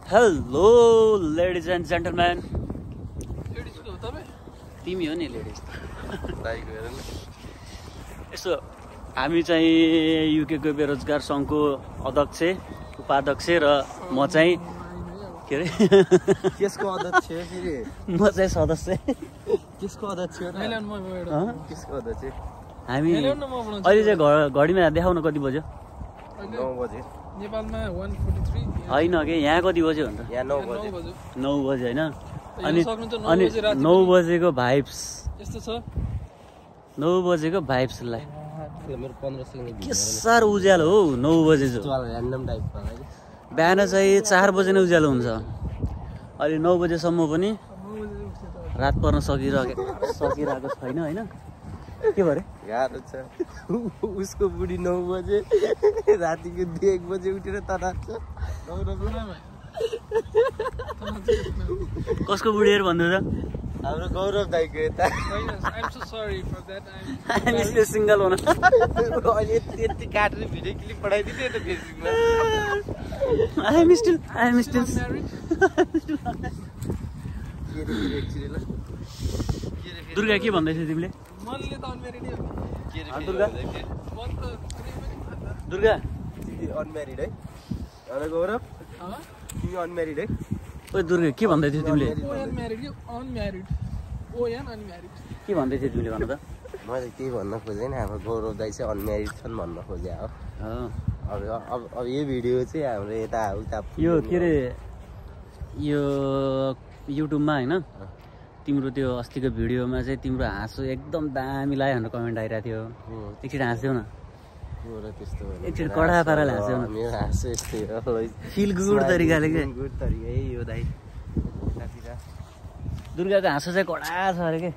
Hello ladies and gentleman. तिमी हो नि लेडिज। यसो हामी चाहिँ युकेको बेरोजगार सङ्घको अध्यक्ष उपाध्यक्ष र म चाहिँ के अरे केसको अध्यक्ष फेरि म चाहिँ सदस्य। केसको अध्यक्ष केसको अध्यक्ष हामी अहिले चाहिँ घडीमा देखाउन कति बज्यो? 9 बजे नेपालमा 1:43 होइन के यहाँ कति बज्यो भन्दा? यहाँ 9 बजे 9 बजे होइन। अनि 9 बजेको भाइब्स यस्तो छ। 9 बजेको भाइब्सलाई मेरो 15 सेकेन्ड के साह्रो उज्यालो हो 9 बजे चाहिँ। र्यान्डम टाइपको बिहान चाहिँ 4 बजे नै उज्यालो हुन्छ। अहिले 9 बजेसम्म पनि रात पर्न सकिरहेको छैन होइन। के भरे गाह्रो छ। उसको बुढी 9 बजे रातिको 1 बजे उठेर तनान्छ। कसको बुढीहरू भन्दैछ? हाम्रो गौरव दाइको यता I'm so sorry for that. हामी स्टिल सिङ्गल हुन अहिले यति काटेर भिडियो क्लिप पठाइदिन्थ्यो त फेसबुकमा। I am still married. Durga के भन्दै थियौ तिमीले? मनले त अनम्यारिड हो। दुर्गा मन त दुर्गा तिमी अनम्यारिड है? अरे गौरव तिमी अनम्यारिड है? ओइ दुर्गा के भन्दै थियौ तिमीले? अनम्यारिड कि अनम्यारिड? अनम्यारिड के भन्दै थियौ तिमीले भन त? मैले त्यही भन्न खोजेँ नि, हाम्रो गौरव दाइ चाहिँ अनम्यारिड छन् भन्न खोजे हो। अब यो भिडियो चाहिँ हाम्रो यता उता यो के अरे यो युट्युबमा होइन तिम्रो त्यो अस्तिको भिडियोमा चाहिँ तिम्रो हाँसो एकदम दामी लाग्यो भनेर कमेन्ट आइरहेको थियो। एकछिन हाँस्यौ न। एकछिन कडा पाराले हाँस्यौ न। मेरो हाँसो यस्तै हो। फिल गुड तरिकाले के गुड तरिका यो दाइ। दुर्गाको हाँसो चाहिँ कडा छ अरे के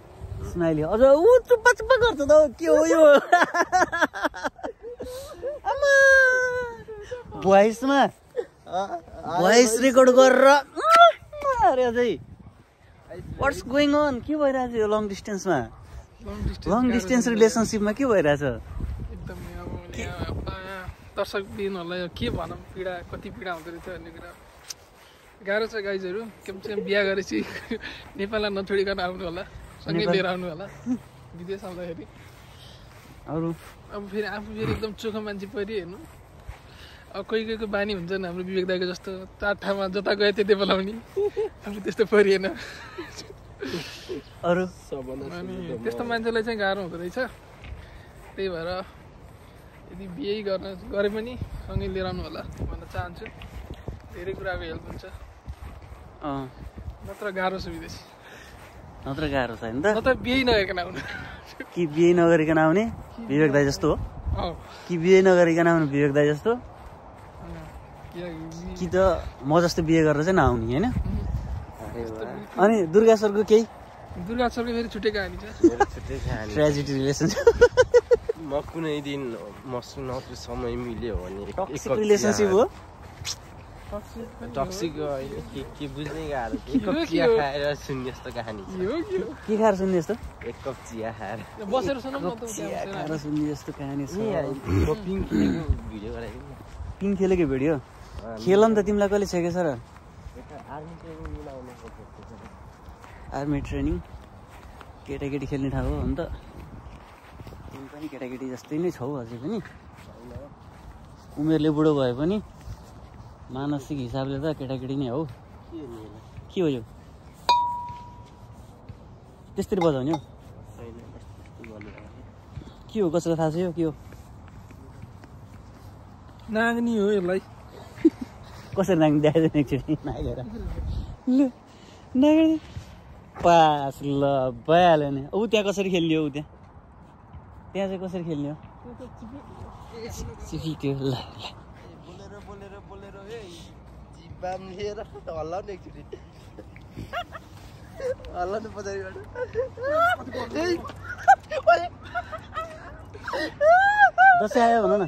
स्माइली। अझ ऊ चुप्पा चुप्पा गर्छ त के हो यो? भोइसमा भोइस रेकर्ड गरेर अरे अझै व्हाट्स गोइङ अन के भइरहेछ यो लङ डिस्टेन्समा? लङ डिस्टेन्स रिलेसनसिपमा के भइरहेछ? एकदमै अब दर्शक दिनहरूलाई के भनौँ पीडा कति पीडा हुँदो रहेछ भन्ने कुरा गाह्रो छ। गाइजहरू कमसेकम बिहा गरेपछि नेपाललाई नछोडिकन आउनु होला, सँगै लिएर आउनु होला विदेश आउँदाखेरि। अरू अब फेरि आफू फेरि एकदम चोखो मान्छे परि हेर्नु। अब कोही कोहीको बानी हुन्छ नि हाम्रो विवेक दाइको जस्तो 4 ठाउँमा जता गयो त्यतै बोलाउने। आफू त्यस्तो परिएन। अरू अनि त्यस्तो मान्छेलाई चाहिँ गाह्रो हुँदो रहेछ। त्यही भएर यदि बिहे गरे पनि सँगै लिएर आउनु होला भन्न चाहन्छु। धेरै कुराको हेल्प हुन्छ। नत्र गाह्रो छ विदेशी। नत्र गाह्रो छैन त। नत्र बिहे नगरिकन आउनु। कि बिहे नगरिकन आउने विवेक दाइ जस्तो हो? कि बिहे नगरिकन आउनु विवेक दाइ जस्तो? कि त म जस्तो बिहे गरेर चाहिँ नआउने होइन? अनि दुर्गा सरको केही? दुर्गा सरको फेरि छुट्टै कहानी छ। Tragedy relationship. म कुनै दिन मसँग समय मिल्यो भने टक्सिक रिलेसनसिप हो। टक्सिक के बुझ्नै गाह्रो। एक कप चिया खाएर सुन्ने जस्तो कहानी छ। के खाएर सुन्ने जस्तो? एक कप चिया खाएर बसेर सुनौँ न त। चिया खाएर सुन्ने जस्तो कहानी छ। पिङ खेलेको भिडियो गराइदिउँ न। पिङ खेलेको भिडियो खेल नि त। तिमीलाई कहिले छेकेछ र? आर्मी ट्रेनिङ केटाकेटी खेल्ने ठाउँ हो अन्त तिमी पनि केटाकेटी जस्तै नै छौ अझै पनि। उमेरले बुढो भए पनि मानसिक हिसाबले त केटाकेटी नै हौ। के हो यो? त्यस्तरी बजाउने हो? के हो कसैलाई थाहा छ यो के हो? नाग्नी हो यसलाई। कसरी नाग्ने देखाइदिनु एकचोटि नागेर। ल नाग्ने पास ल भइहाल्यो नि। ऊ त्यहाँ कसरी खेल्ने हो? ऊ त्यहाँ चाहिँ कसरी खेल्ने हो? चिपिक्यो ल बोलेर जिब्बाम लिएर हल्लाउने एकचोटि। हल्लाउनु पछाडिबाट दसैँ आयो भन न।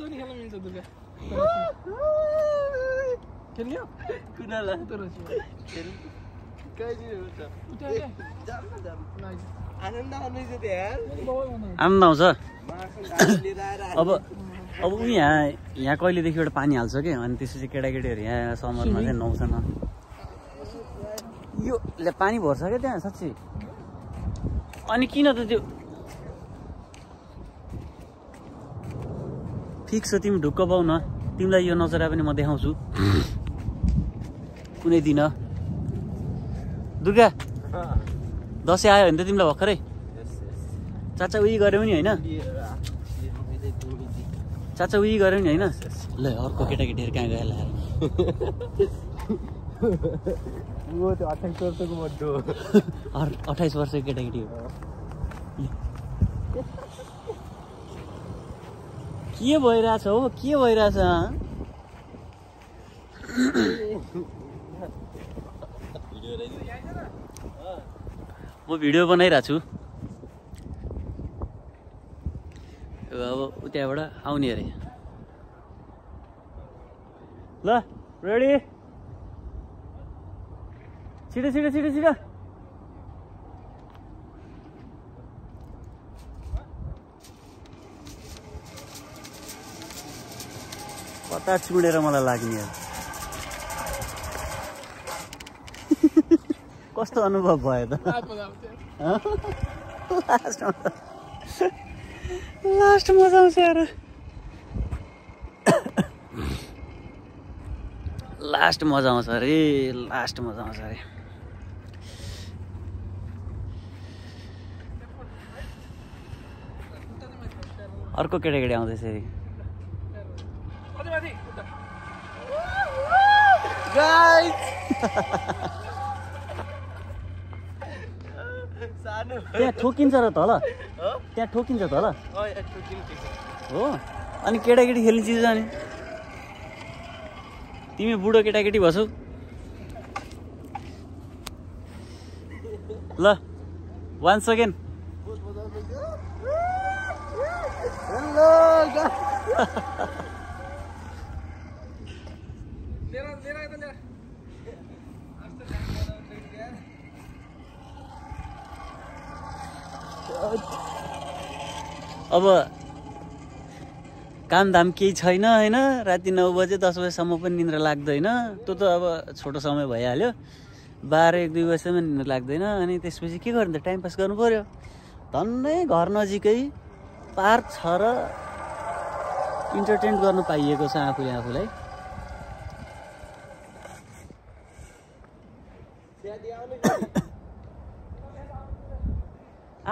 खेल्न मिल्छ दुर्गा खेल्ने हो? कुनाला आनन्द आउँछ। अब अब ऊ यहाँ कहिलेदेखि एउटा पानी हाल्छ क्या अनि त्यसपछि केटाकेटीहरू यहाँ समरमा चाहिँ नुहाउँछन् यो पानी भर्छ क्या त्यहाँ साँच्ची अनि किन त त्यो फिक्स हो तिमी ढुक्क पाउ न तिमीलाई यो नजरा पनि म देखाउँछु कुनै दिन दुर्गा दसैँ आयो भने त तिमीलाई भर्खरै चाचा उही गऱ्यौ नि होइन चाचा उही गऱ्यौ नि होइन ल अर्को केटाकेटीहरू कहाँ गएर ल्याएर 28 वर्षको बड्डो 28 वर्षको केटाकेटी हो के भइरहेछ हो के भइरहेछ म भिडियो बनाइरहेको छु अब उताबाट आउने अरे ल रेडी छिटो छिटो छिटो छिटो कता चुडेर मलाई लाग्ने कस्तो अनुभव भयो त लास्ट मजा आउँछ यार लास्ट मजा आउँछ अरे लास्ट मजा आउँछ अरे अर्को केटाकेटी आउँदैछ अरे त्यहाँ ठोकिन्छ र तल त्यहाँ ठोकिन्छ तल हो अनि केटाकेटी खेल्ने चिज जाने तिमी बुढो केटाकेटी भन्छौ ल 1 सेकेन्ड अब काम धाम केही छैन होइन राति 9 बजे 10 बजेसम्म पनि निन्द्रा लाग्दैन त्यो त अब छोटो समय भइहाल्यो 12-1-2 बजेसम्म निन्द्रा लाग्दैन अनि त्यसपछि के गर्ने त टाइम पास गर्नु पर्यो धन्नै घर नजिकै पार्क छ र इन्टरटेन गर्नु पाइएको छ आफूलाई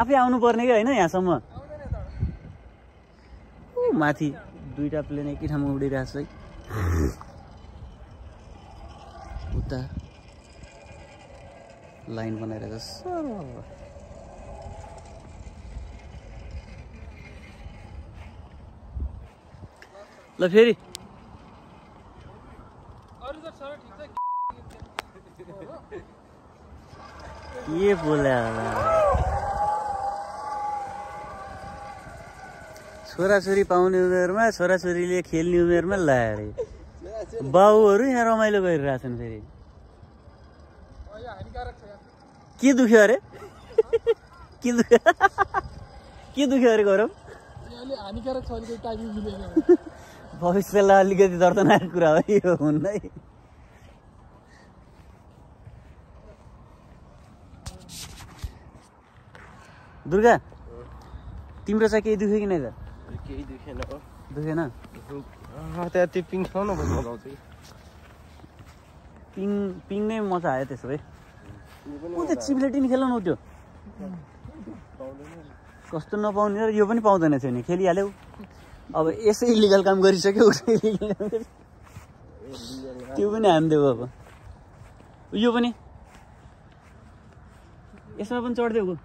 आफै आउनु पर्ने कि होइन यहाँसम्म माथि 2टा प्लेन एकै ठाउँमा उडिरहेछ है उता लाइन बनाइरहेको छ ल फेरि के बोल्या छोराछोरी पाउने उमेरमा छोराछोरीले खेल्ने उमेरमा लाएर बाउहरू यहाँ रमाइलो गरिरहेछन् फेरि के दुख्यो अरे के दुख्यो अरे गरौँ भविष्यलाई अलिकति दर्दनाक कुरा हो यो हुन्न है दुर्गा तिम्रो चाहिँ केही दुख्यो कि नै त केही दुखेन दुखेन त्यहाँ त्यो पिङ खाउन मजा आउँछ पिङ नै मजा आयो त्यसो भए ऊ त्यो चिप्लेटिन खेल्नु न त्यो कस्तो नपाउने र यो पनि पाउँदैन थियो नि खेलिहाल्यौ अब यसै इलिगल काम गरिसक्यो उसै इलिगल काम त्यो पनि हानिदेऊ अब यो पनि यसमा पनि चढ्देऊ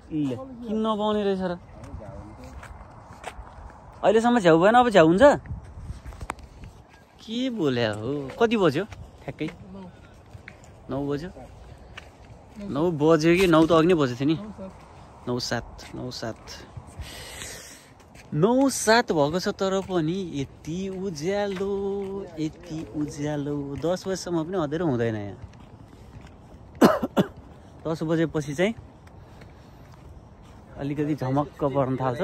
किन नपाउने रहेछ र अहिलेसम्म झ्याउ भएन अब झ्याउ हुन्छ के बोल्या हो कति बज्यो ठ्याक्कै 9 बज्यो 9 बज्यो कि 9 त अघि नै बजेको थियो नि 9:07 भएको छ तर पनि यति उज्यालो 10 बजेसम्म पनि अँधेरो हुँदैन यहाँ 10 बजेपछि चाहिँ अलिकति झमक्क पर्न थाल्छ।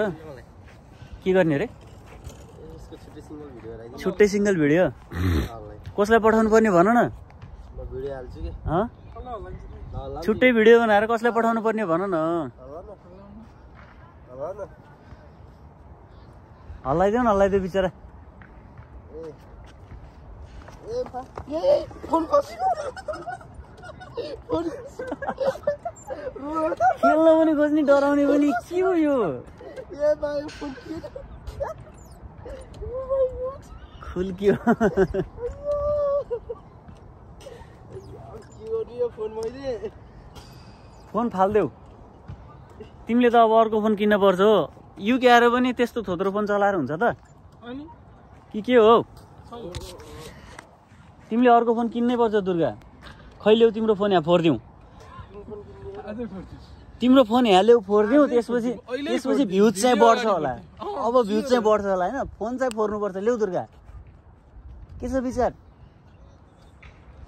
के गर्ने रे? छुट्टै सिङ्गल भिडियो कसलाई पठाउनु पर्ने भन न। छुट्टै भिडियो बनाएर कसलाई पठाउनु पर्ने भन न। हल्लाइदेऊ बिचरा। खेल्न पनि खोज्ने डराउने पनि के हो यो? खुल्कियो। फोन फाल्देऊ। तिमीले त अब अर्को फोन किन्न पर्छ हो। युके आएर पनि त्यस्तो थोत्रो फोन चलाएर हुन्छ त के हो? तिमीले अर्को फोन किन्नै पर्छ दुर्गा। खैले तिम्रो फोन यहाँ फोरिदिउँ। तिम्रो फोन यहाँ ल्याऊ फोरिदिउँ। त्यसपछि भ्युज चाहिँ बढ्छ होला। अब भ्युज चाहिँ बढ्छ होला होइन। फोन चाहिँ फोर्नुपर्छ। ल्याऊ दुर्गा। के छ विचार?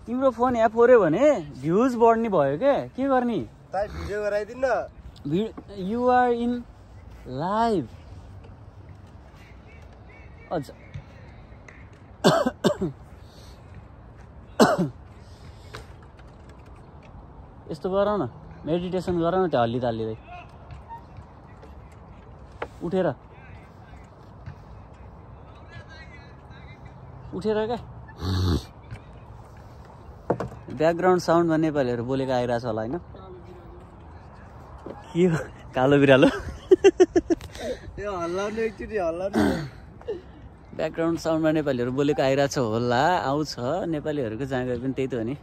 तिम्रो फोन यहाँ फोर्यो भने भ्युज बढ्ने भयो क्या। के गर्ने? भिडियो गराइदिनु न। You are in live. अच्छा यस्तो गर न। मेडिटेसन गर न। त्यो हल्लिँदै उठेर क्या। ब्याकग्राउन्ड साउन्डमा नेपालीहरू बोलेको आइरहेछ होला होइन? के हो? कालो बिरालो। ब्याकग्राउन्ड साउन्डमा नेपालीहरू बोलेको आइरहेछ होला। आउँछ नेपालीहरूको जहाँ गए पनि त्यही त हो नि।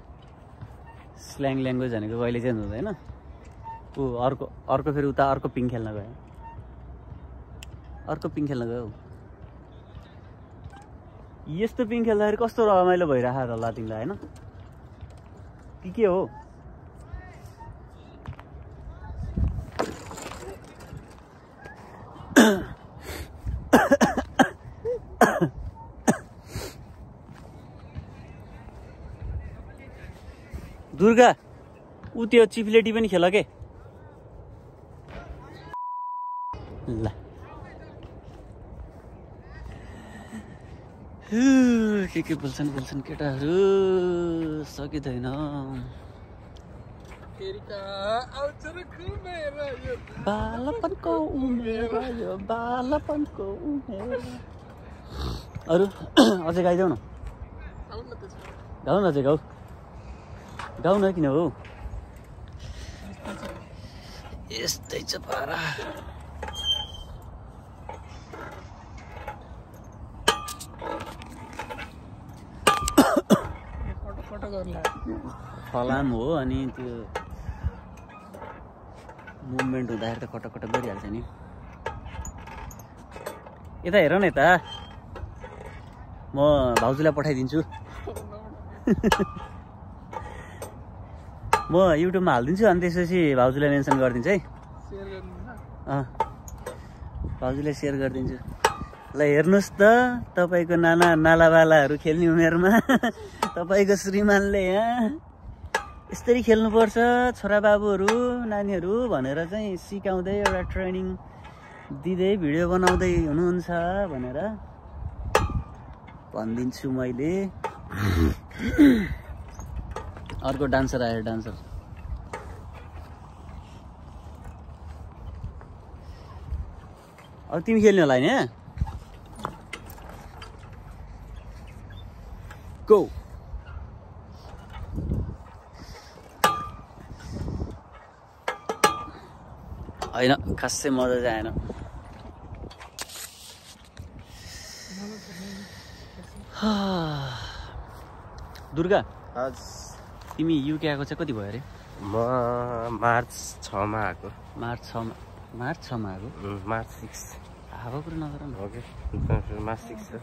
स्ल्याङ ल्याङ्ग्वेज भनेको कहिले चेन्ज हुँदैन। ऊ अर्को फेरि उता अर्को पिङ खेल्न गयो। यस्तो पिङ खेल्दाखेरि कस्तो रमाइलो भइरहेको होला तिमीलाई होइन? के हो? दुर्गा ऊ त्यो चिप्लेटी पनि खेल के? ल के बोल्छन् केटाहरू। सकिँदैन। बालपनको उमेर यो बालपनको उमेर। अरू अझै गाइदेऊ न। गाउ न चाहिँ गाउ न। किन हो यस्तै छ पारा। फलाम हो अनि त्यो मुभमेन्ट हुँदाखेरि त कटक गरिहाल्छ नि। यता हेर न यता। म भाउजूलाई पठाइदिन्छु। म युट्युबमा हालिदिन्छु अनि त्यसपछि भाउजूलाई मेन्सन गरिदिन्छु है। भाउजूलाई सेयर गरिदिन्छु। ल हेर्नुहोस् त तपाईँको नालावालाहरू खेल्ने उमेरमा तपाईँको श्रीमानले यहाँ यसरी खेल्नुपर्छ छोराबाबुहरू नानीहरू भनेर चाहिँ सिकाउँदै एउटा ट्रेनिङ दिँदै भिडियो बनाउँदै हुनुहुन्छ भनेर भनिदिन्छु मैले। अर्को डान्सर आयो। डान्सर अब तिमी खेल्ने होला नि? गो। होइन खासै मजा चाहिँ आएन। दुर्गा तिमी युके आएको चाहिँ कति भयो अरे? म मार्च 6 मा आएको। मार्च 6 मा आएको? मार्च 6। हावा कुरो नगर न। ओके मार्च 6 हो।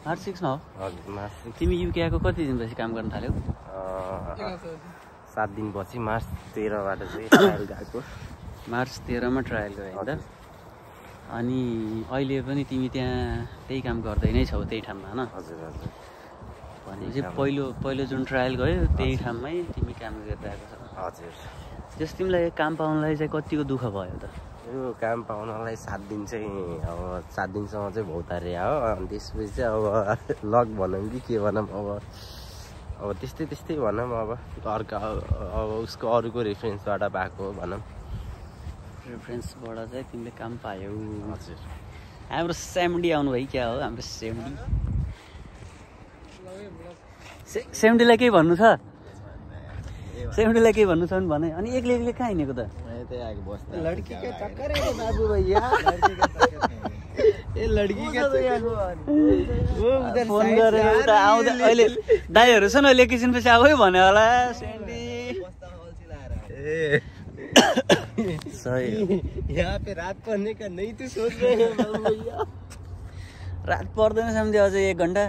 मार्च 6 मा हो? हजुर मार्च 6। तिमी युके आएको कति दिनपछि काम गर्न थाल्यौ? 7 दिनपछि मार्च 13 बाट चाहिँ ट्रायल गएको। मार्च 13 मा ट्रायल गयो हैन त? अनि अहिले पनि तिमी त्यहाँ त्यही काम गर्दै नै छौ त्यही ठाउँमा हैन? हजुर हजुर। भनेपछि पहिलो जुन ट्रायल गयो त्यही ठाउँमै तिमी काम गरिरहेको छौ। हजुर। जस तिमीलाई काम पाउनलाई चाहिँ कतिको दुःख भयो त? यो काम पाउनलाई 7 दिन चाहिँ अब 7 दिनसम्म चाहिँ भौतारे हो। अनि त्यसपछि चाहिँ अब लक भनौँ कि के भनौँ अब त्यस्तै भनौँ। अब अर्को अब उसको अरूको रेफरेन्सबाट पाएको भनौँ। रेफरेन्सबाट चाहिँ तिमीले काम पायौ। हजुर हाम्रो सेमडी आउनु भयो क्या हो हाम्रो सेमडी। सेमडीलाई केही भन्नु छ? सेमडीलाई केही भन्नु छ भने अनि एक्लै कहाँ हिँडेको त? लड़की के चक्कर है बाबू भैया, ये लड़की के फोन गरेर उता आउँदा अहिले दाइहरू छ न अहिले एकैछिनपछि आऊ है भन्यो होला। सेन्डी सही यहाँ पे रात पढ़ने का नहीं तो सोच रहे हैं बाबू भैया। रात पर्दैन सम्झे अझै 1 घन्टा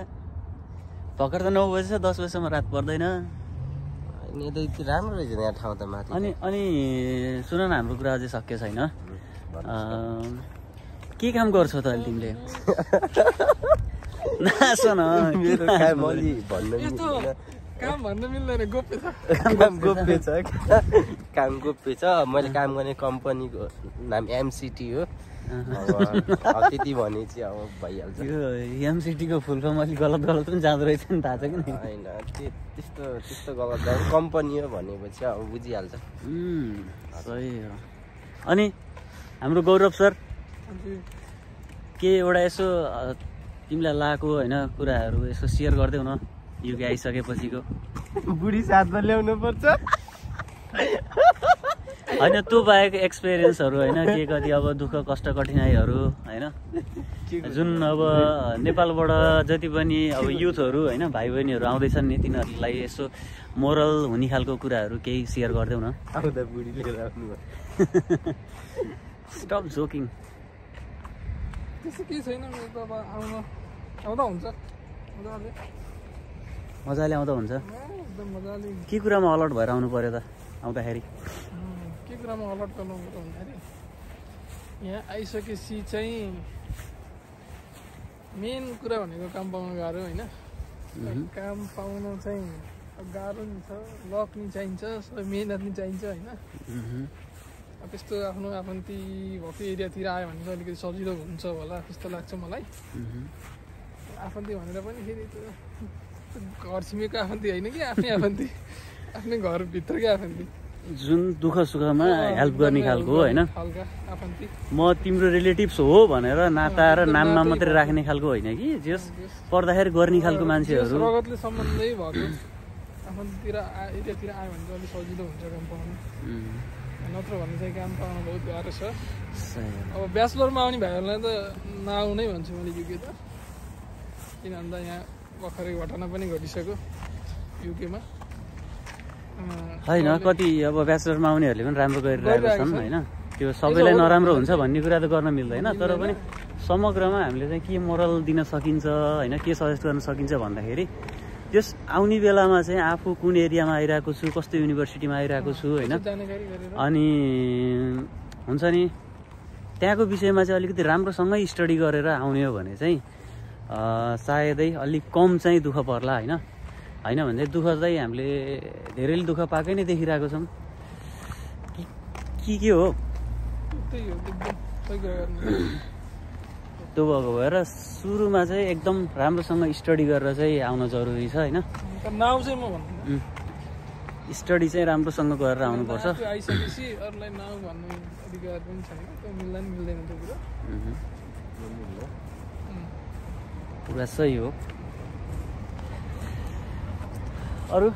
भर्खर त 9 बजी छ 10 बजीसम्म रात पर्दैन। राम्रो रहेछ यहाँ ठाउँ त माथि। अनि सुन न हाम्रो कुरा अझै सकिएको छैन। के काम गर्छौ त अहिले तिमीले? सुन मेरो काम अलि भन्न काम भन्न मिल्दैन, गोप्य छ। काम गोप्य छ। मैले काम गर्ने कम्पनीको नाम MCT हो। अब त्यति भने चाहिँ अब भइहाल्छ। यो MCT को फुल फर्म अलिक गलत पनि जाँदो रहेछ नि, थाहा छ कि नि? होइन त्यस्तो गलत कम्पनी हो भनेपछि अब बुझिहाल्छ। सही हो। अनि हाम्रो गौरव सर के एउटा यसो तिमीलाई लागेको होइन कुराहरू यसो सेयर गरिदेऊ न युके आइसकेपछिको। बुढी साथमा ल्याउनु पर्छ होइन त्यो बाहेक एक्सपिरियन्सहरू होइन के कति अब दुःख कष्ट कठिनाइहरू होइन जुन अब नेपालबाट जति पनि अब युथहरू होइन भाइ बहिनीहरू आउँदैछन् नि तिनीहरूलाई यसो मोरल हुने खालको कुराहरू केही सेयर गरिदेऊ न। आउँदा बुढी लिएर आउनु स्टप जोकिङ। त्यस्तो केही छैन, आउँदा हुन्छ मजाले आउँदा हुन्छ। एकदम मजाले। के कुरामा अलर्ट भएर आउनु पर्यो त आउँदाखेरि? के कुरामा अलर्ट गर्नु भन्दाखेरि यहाँ आइसकेपछि चाहिँ मेन कुरा भनेको काम पाउनु गाह्रो होइन। काम पाउनु चाहिँ गाह्रो नि छ, लक नि चाहिन्छ, सबै मेहनत नि चाहिन्छ होइन। अब त्यस्तो आफ्नो आफन्ती भएको एरियातिर आयो भने चाहिँ अलिकति सजिलो हुन्छ होला जस्तो लाग्छ मलाई। आफन्ती भनेर पनि फेरि घर छिमेको आफन्ती होइन कि आफ्नै आफन्ती, आफ्नै घरभित्रकै आफन्ती, जुन दुःख सुखमा हेल्प गर्ने खालको होइन। म तिम्रो रिलेटिभ्स हो भनेर नाता र नाममा मात्रै राख्ने खालको होइन कि जस पर्दाखेरि गर्ने खालको मान्छेहरू रगतले सम्बन्धै भएको आफन्तीतिर एरियातिर आयो भने चाहिँ अलिक सजिलो हुन्छ काम पाउनु। नत्र भने चाहिँ काम पाउनु बहुत गाह्रो छ। अब ब्याचलरमा आउने भाइहरूलाई त नआउनै भन्छु मैले युके त, किन भन्दा यहाँ भर्खरै घटना पनि घटिसक्यो युकेमा। होइन कति अब ब्याचलरमा आउनेहरूले पनि राम्रो गरिरहेको छन् होइन। त्यो सबैलाई नराम्रो हुन्छ भन्ने कुरा त गर्न मिल्दैन, तर पनि समग्रमा हामीले चाहिँ के मोरल दिन सकिन्छ होइन, के सजेस्ट गर्न सकिन्छ भन्दाखेरि त्यस आउने बेलामा चाहिँ आफू कुन एरियामा आइरहेको छु, कस्तो युनिभर्सिटीमा आइरहेको छु होइन, अनि हुन्छ नि त्यहाँको विषयमा चाहिँ अलिकति राम्रोसँगै स्टडी गरेर आउने हो भने चाहिँ सायदै अलिक कम चाहिँ दुःख पर्ला होइन। होइन भने दुःख चाहिँ हामीले धेरैले दुःख पाएकै नै देखिरहेको छौँ। के हो त्यो भएको भएर सुरुमा चाहिँ एकदम राम्रोसँग स्टडी गरेर चाहिँ आउन जरुरी छ होइन। स्टडी चाहिँ राम्रोसँग गरेर आउनुपर्छ। पुरा सही हो। अरू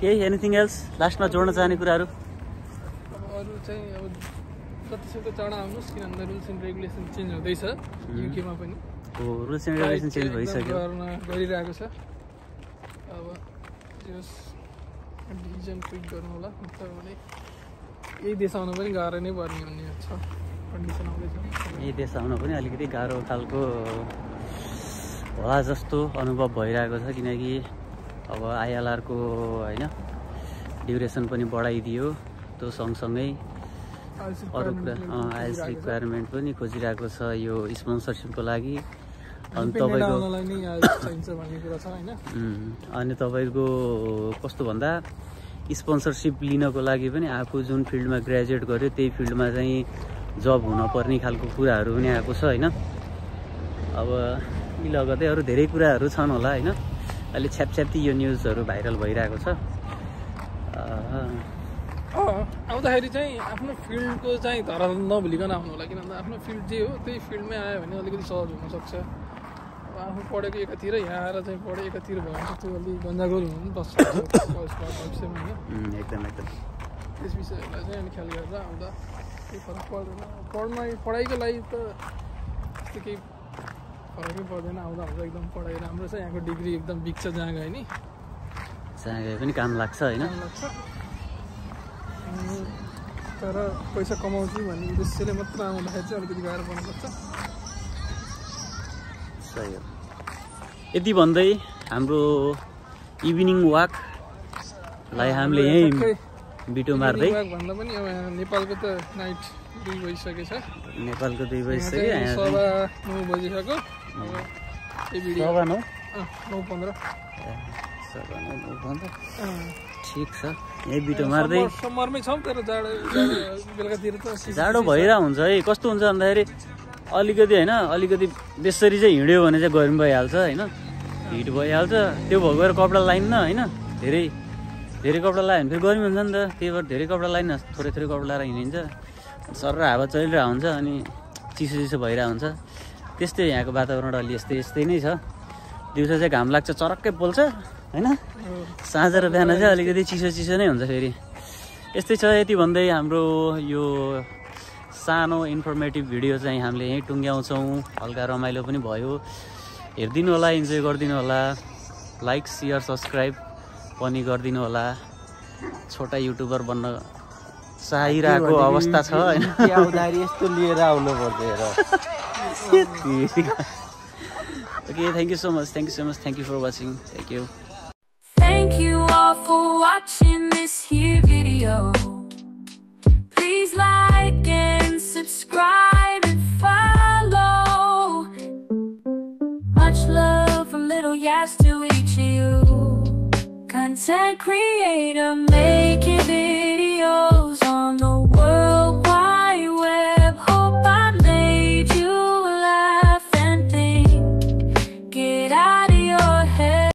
केही एनिथिङ एल्स लास्टमा जोड्न चाहने कुराहरू? अरू चाहिँ अब जतिसक्दो चाँडो आउनुहोस्, किनभने रुल्स एन्ड रेगुलेसन चेन्ज हुँदैछ युकेमा पनि। रुल्स एन्ड रेगुलेसन चेन्ज भइसक्यो, गरिरहेको छ। अब जस डिसिजन क्विक गर्नु होला, नत्र भने यही देश आउन पनि गाह्रो नै पर्ने भन्ने छ कन्डिसन आउँदैछ। यही देश आउन पनि अलिकति गाह्रो खालको होला जस्तो अनुभव भइरहेको छ, किनकि अब आइएलआरको होइन ड्युरेसन पनि बढाइदियो, त्यो सँगसँगै अरू कुरा आइएल्स रिक्वायरमेन्ट पनि खोजिरहेको छ यो स्पोन्सरसिपको लागि। अनि तपाईँको अनि तपाईँको कस्तो भन्दा स्पोन्सरसिप लिनको लागि पनि आफू जुन फिल्डमा ग्रेजुएट गर्यो त्यही फिल्डमा चाहिँ जब हुनपर्ने खालको कुराहरू पनि आएको छ होइन। अब यी लगतै अरू धेरै कुराहरू छन् होला होइन। अहिले छ्यापछ्याप्ती यो न्युजहरू भाइरल भइरहेको छ। आउँदाखेरि चाहिँ आफ्नो फिल्डको चाहिँ धरान नभुलिकन आउनु होला, किनभने आफ्नो फिल्ड जे हो त्यही फिल्डमै आयो भने अलिकति सहज हुनसक्छ। अब आफू पढेको एकातिर यहाँ आएर चाहिँ पढे एकातिर भयो भने त्यो अलिक गन्जागोल हुनु पनि सक्छ भविष्यमा होइन। एकदम एकदम त्यस विषयहरूलाई चाहिँ अनि ख्याल गरेर आउँदा केही फरक पर्दैन। पढाइको लागि त त्यस्तो केही फरकै पर्दैन। आउँदा हुन्छ एकदम पढाइ राम्रो छ, यहाँको डिग्री एकदम बिग छ जहाँ गयो नि, जहाँ गए पनि काम लाग्छ होइन। लाग्छ। तर पैसा कमाउँछु भन्ने उद्देश्यले मात्र आउँदाखेरि चाहिँ अलिकति गाह्रो पर्नुपर्छ। सही हो। यति भन्दै हाम्रो इभिनिङ वाकलाई हामीले यहीँ बिटो मार्दै भन्दा पनि अब यहाँ नेपालको त नाइट 2 बजिसकेछ। नेपालको 2 बजिसक्यो, 9:15 बजिसक्यो। अब यो भिडियो 9:15 9:15 ठिक छ। यही बिटो मार्दै समरमै छौँ, तर जाडो बेलुकातिर त जाडो भइरहेको हुन्छ है। कस्तो हुन्छ भन्दाखेरि अलिकति होइन, अलिकति त्यसरी चाहिँ हिँड्यो भने चाहिँ गर्मी भइहाल्छ होइन, हिट भइहाल्छ। त्यो भएर कपडा लाइन्न होइन, धेरै कपडा लगायो भने फेरि गर्मी हुन्छ नि त। त्यही भएर धेरै कपडा लाइन, थोरै कपडा लगाएर हिँडिन्छ। सर हावा चलिरहेको हुन्छ अनि चिसो भइरहेको हुन्छ। त्यस्तै यहाँको वातावरण अलि यस्तै नै छ। दिउँसो चाहिँ घाम लाग्छ, चरक्कै पोल्छ होइन। साँझ र बिहान चाहिँ अलिकति चिसो नै हुन्छ फेरि। यस्तै छ। यति भन्दै हाम्रो यो सानो इन्फर्मेटिभ भिडियो चाहिँ हामीले यहीँ टुङ्ग्याउँछौँ। हल्का रमाइलो पनि भयो, हेरिदिनु होला, इन्जोय गरिदिनु होला। लाइक सेयर सब्सक्राइब पनि गरिदिनु होला। छोटा युट्युबर बन्न चाहिरहेको अवस्था छ होइन। यस्तो लिएर आउनुपर्छ हेर। Okay, thank you so much. Thank you for watching. Thank you all for watching this here video. Please like and subscribe and follow. Much love from Little Yas to each of you. Content creator, making it